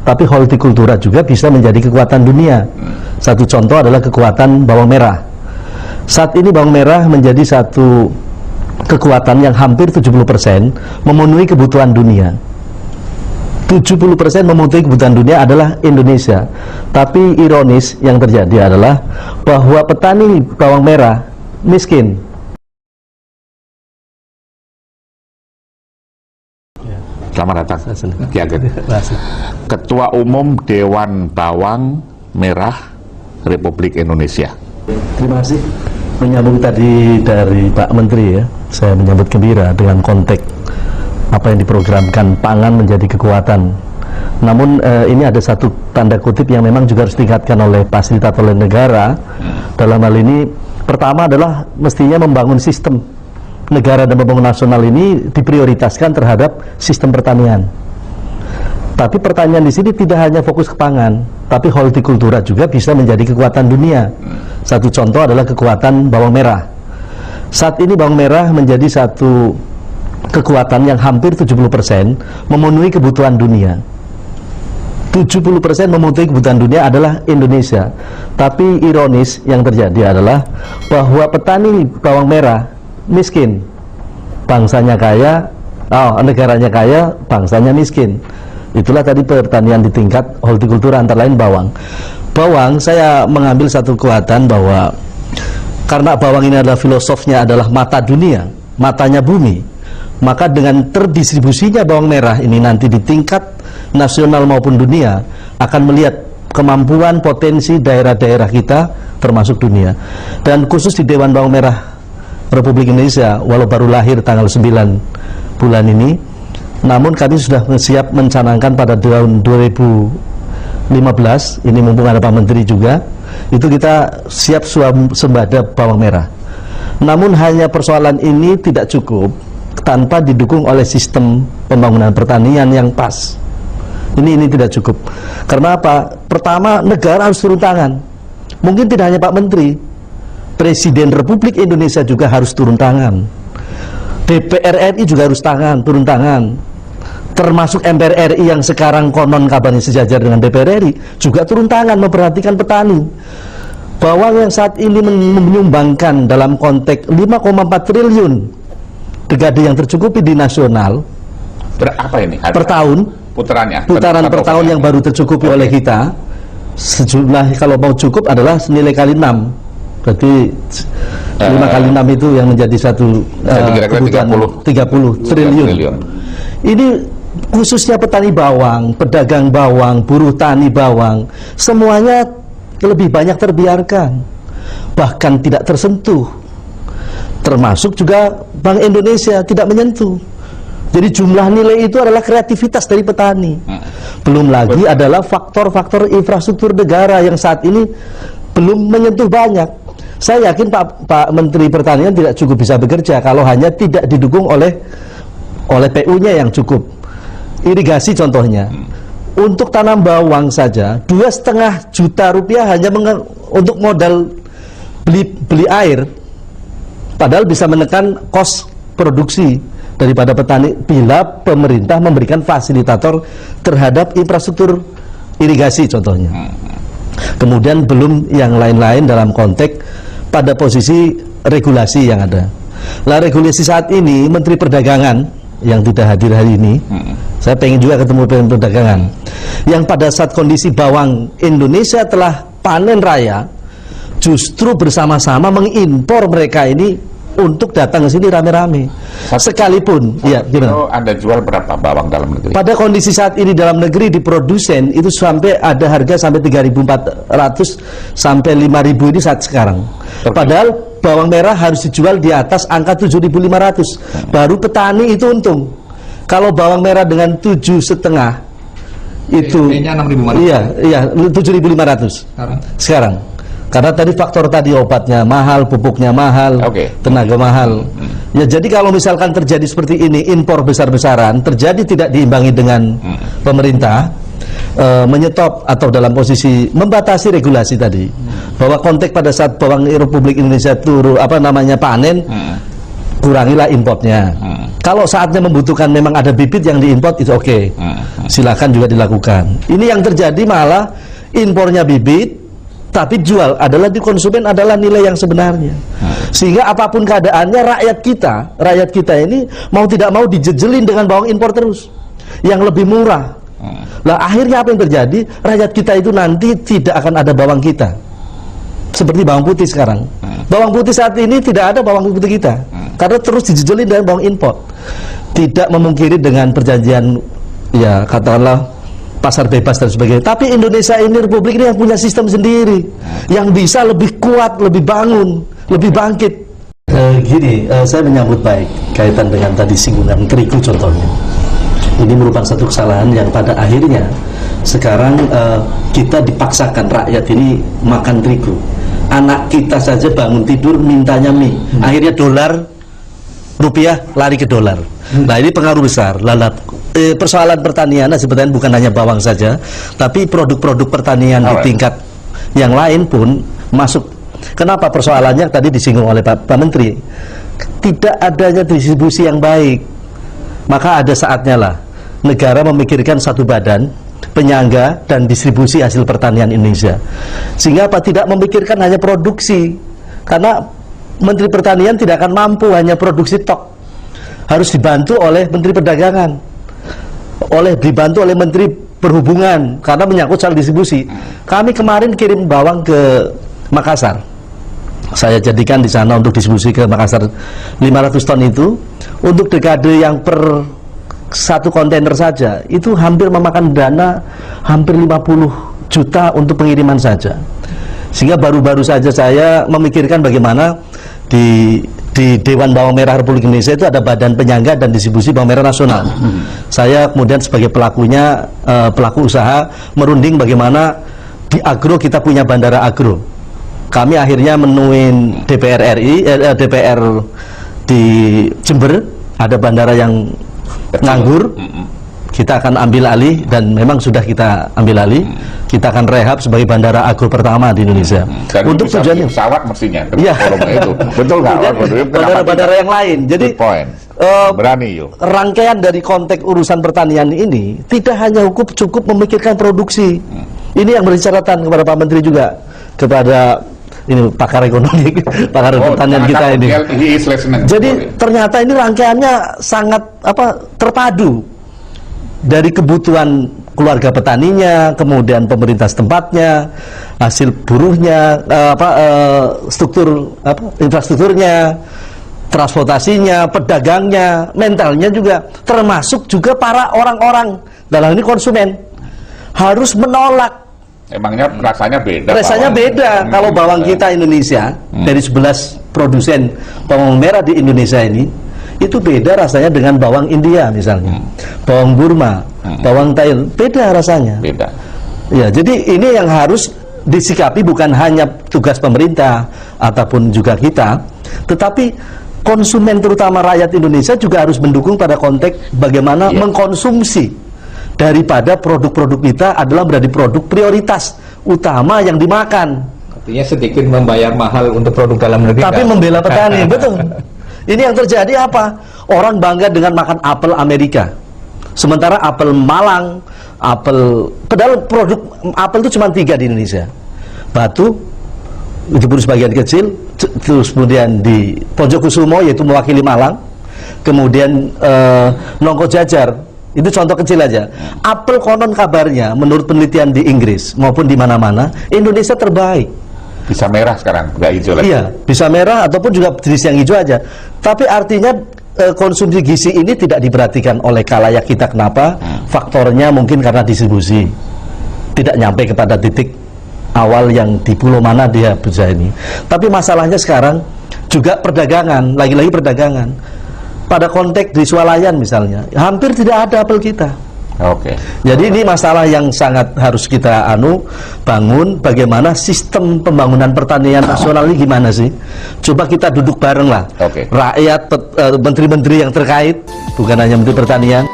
tapi hortikultura juga bisa menjadi kekuatan dunia. Satu contoh adalah kekuatan bawang merah. Saat ini bawang merah menjadi satu kekuatan yang hampir 70% memenuhi kebutuhan dunia. 70% memenuhi kebutuhan dunia adalah Indonesia. Tapi ironis yang terjadi adalah bahwa petani bawang merah miskin. Selamat datang, Ki Ageng. Ketua Umum Dewan Bawang Merah Republik Indonesia. Terima kasih. Menyambung tadi dari Pak Menteri ya, saya menyambut gembira dengan konteks apa yang diprogramkan pangan menjadi kekuatan. Namun ini ada satu tanda kutip yang memang juga harus diingatkan oleh fasilitator oleh negara. Dalam hal ini pertama adalah mestinya membangun sistem. Negara dan pembangunan nasional ini diprioritaskan terhadap sistem pertanian. Tapi pertanian di sini tidak hanya fokus ke pangan, tapi hortikultura juga bisa menjadi kekuatan dunia. Satu contoh adalah kekuatan bawang merah. Saat ini bawang merah menjadi satu kekuatan yang hampir 70% memenuhi kebutuhan dunia. 70% memenuhi kebutuhan dunia adalah Indonesia. Tapi ironis yang terjadi adalah bahwa petani bawang merah miskin, bangsanya kaya, negaranya kaya, bangsanya miskin. Itulah tadi pertanian di tingkat hortikultura, antara lain bawang. Bawang, saya mengambil satu kekuatan bahwa karena bawang ini adalah filosofnya adalah mata dunia, matanya bumi, maka dengan terdistribusinya bawang merah ini nanti di tingkat nasional maupun dunia akan melihat kemampuan potensi daerah-daerah kita termasuk dunia. Dan khusus di Dewan Bawang Merah Republik Indonesia, walau baru lahir tanggal 9 bulan ini, namun kami sudah siap mencanangkan pada tahun 2015, ini mumpung ada Pak Menteri juga, itu kita siap swasembada bawang merah. Namun hanya persoalan ini tidak cukup tanpa didukung oleh sistem pembangunan pertanian yang pas. Ini tidak cukup. Karena apa? Pertama, negara harus turun tangan. Mungkin tidak hanya Pak Menteri, Presiden Republik Indonesia juga harus turun tangan. DPR RI juga harus turun tangan. Termasuk MPR RI yang sekarang konon kabarnya sejajar dengan DPR RI juga turun tangan memperhatikan petani. Bawang yang saat ini menyumbangkan dalam konteks 5,4 triliun dekade yang tercukupi di nasional. Berapa ini? Per tahun. Putaran per tahun yang baru tercukupi oleh kita. Sejumlah kalau mau cukup adalah nilai kali 6. Berarti 5 kali 6 itu yang menjadi satu kebutuhan 30 triliun. Ini khususnya petani bawang, pedagang bawang, buruh tani bawang, semuanya lebih banyak terbiarkan, bahkan tidak tersentuh. Termasuk juga Bank Indonesia tidak menyentuh. Jadi jumlah nilai itu adalah kreativitas dari petani. Belum lagi adalah faktor-faktor infrastruktur negara yang saat ini belum menyentuh banyak. Saya yakin Pak Menteri Pertanian tidak cukup bisa bekerja kalau hanya tidak didukung oleh PU-nya yang cukup. Irigasi contohnya. Untuk tanam bawang saja 2,5 juta rupiah hanya untuk modal beli air. Padahal bisa menekan kos produksi daripada petani bila pemerintah memberikan fasilitator terhadap infrastruktur irigasi contohnya. Kemudian belum yang lain-lain dalam konteks pada posisi regulasi yang ada. Lah regulasi saat ini Menteri Perdagangan yang tidak hadir hari ini, saya pengen juga ketemu dengan perdagangan, yang pada saat kondisi bawang Indonesia telah panen raya, justru bersama-sama mengimpor mereka ini untuk datang ke sini rame-rame. Sekalipun, ya gimana? Anda jual berapa bawang dalam negeri? Pada kondisi saat ini dalam negeri di produsen itu sampai ada harga sampai 3.400 sampai 5.000 ini saat sekarang. Padahal bawang merah harus dijual di atas angka 7.500. Baru petani itu untung. Kalau bawang merah dengan 7,5 itu iya 7.500 sekarang. Karena tadi faktor tadi obatnya mahal, pupuknya mahal, tenaga mahal. Ya jadi kalau misalkan terjadi seperti ini, impor besar-besaran, terjadi tidak diimbangi dengan pemerintah, menyetop atau dalam posisi membatasi regulasi tadi, bahwa konteks pada saat bawang Republik Indonesia turun panen, kurangilah importnya. Kalau saatnya membutuhkan memang ada bibit yang diimport, itu oke. Silakan juga dilakukan. Ini yang terjadi malah impornya bibit, tapi jual adalah di konsumen adalah nilai yang sebenarnya. Sehingga apapun keadaannya rakyat kita ini mau tidak mau dijejelin dengan bawang impor terus yang lebih murah. Lah akhirnya apa yang terjadi? Rakyat kita itu nanti tidak akan ada bawang kita. Seperti bawang putih sekarang. Bawang putih saat ini tidak ada bawang putih kita. Karena terus dijejelin dengan bawang impor. Tidak memungkiri dengan perjanjian, ya katakanlah pasar bebas dan sebagainya. Tapi Indonesia ini, Republik ini yang punya sistem sendiri, yang bisa lebih kuat, lebih bangun, lebih bangkit. Saya menyambut baik kaitan dengan tadi singgungan terigu contohnya. Ini merupakan satu kesalahan yang pada akhirnya sekarang kita dipaksakan rakyat ini makan terigu. Anak kita saja bangun tidur mintanya mie. Akhirnya dolar, rupiah lari ke dolar. Nah ini pengaruh besar. Persoalan pertanian sebetulnya bukan hanya bawang saja, tapi produk-produk pertanian di tingkat yang lain pun masuk. Kenapa persoalannya tadi disinggung oleh Pak Menteri? Tidak adanya distribusi yang baik. Maka ada saatnya lah negara memikirkan satu badan penyangga dan distribusi hasil pertanian Indonesia. Sehingga apa? Tidak memikirkan hanya produksi. Karena Menteri Pertanian tidak akan mampu hanya produksi tok. Harus dibantu oleh Menteri Perdagangan, dibantu oleh Menteri Perhubungan, karena menyangkut soal distribusi. Kami kemarin kirim bawang ke Makassar. Saya jadikan di sana untuk distribusi ke Makassar 500 ton itu. Untuk dekade yang per satu kontainer saja itu hampir memakan dana hampir 50 juta untuk pengiriman saja. Sehingga baru-baru saja saya memikirkan bagaimana di Dewan Bawang Merah Republik Indonesia itu ada Badan Penyangga dan Distribusi Bawang Merah Nasional. Saya kemudian sebagai pelakunya, pelaku usaha, merunding bagaimana di agro kita punya bandara agro. Kami akhirnya menuin DPR RI, DPR di Jember, ada bandara yang nganggur. Kita akan ambil alih, dan memang sudah kita ambil alih. Kita akan rehab sebagai bandara agro pertama di Indonesia. Dan untuk tujuannya pesawat mestinya iya. itu. Betul nggak? Bandara-bandara yang lain. Jadi berani yuk. Rangkaian dari konteks urusan pertanian ini tidak hanya cukup memikirkan produksi. Ini yang menjadi catatan kepada Pak Menteri juga, kepada ini pakar ekonomi, pakar pertanian kita ini. Jadi ternyata ini rangkaiannya sangat terpadu. Dari kebutuhan keluarga petaninya, kemudian pemerintah tempatnya, hasil buruhnya, infrastrukturnya, transportasinya, pedagangnya, mentalnya juga, termasuk juga para orang-orang dalam ini konsumen harus menolak. Emangnya rasanya beda? Rasanya beda. Kalau bawang kita Indonesia dari 11 produsen bawang merah di Indonesia ini, itu beda rasanya dengan bawang India misalnya, bawang Burma, bawang Thailand, beda rasanya. Beda. Ya, jadi ini yang harus disikapi, bukan hanya tugas pemerintah ataupun juga kita, tetapi konsumen terutama rakyat Indonesia juga harus mendukung pada konteks bagaimana mengkonsumsi daripada produk-produk kita adalah menjadi produk prioritas utama yang dimakan. Artinya sedikit membayar mahal untuk produk dalam negeri, tapi membela petani. Betul. Ini yang terjadi apa? Orang bangga dengan makan apel Amerika, sementara apel Malang, padahal produk apel itu cuma 3 di Indonesia. Batu, itu baru sebagian kecil, terus kemudian di Ponjokusumo, yaitu mewakili Malang, kemudian Nongko Jajar, itu contoh kecil aja. Apel konon kabarnya, menurut penelitian di Inggris maupun di mana-mana, Indonesia terbaik. Bisa merah sekarang, nggak hijau lagi. Iya, bisa merah ataupun juga jenis yang hijau aja. Tapi artinya konsumsi gizi ini tidak diperhatikan oleh khalayak kita. Kenapa? Faktornya mungkin karena distribusi tidak nyampe kepada titik awal yang di pulau mana dia bisa ini. Tapi masalahnya sekarang juga perdagangan, lagi-lagi perdagangan. Pada konteks di swalayan misalnya, hampir tidak ada apel kita. Oke. Jadi ini masalah yang sangat harus kita bangun, bagaimana sistem pembangunan pertanian nasional ini gimana sih? Coba kita duduk bareng lah. Oke. Rakyat, menteri-menteri yang terkait, bukan hanya Menteri Pertanian.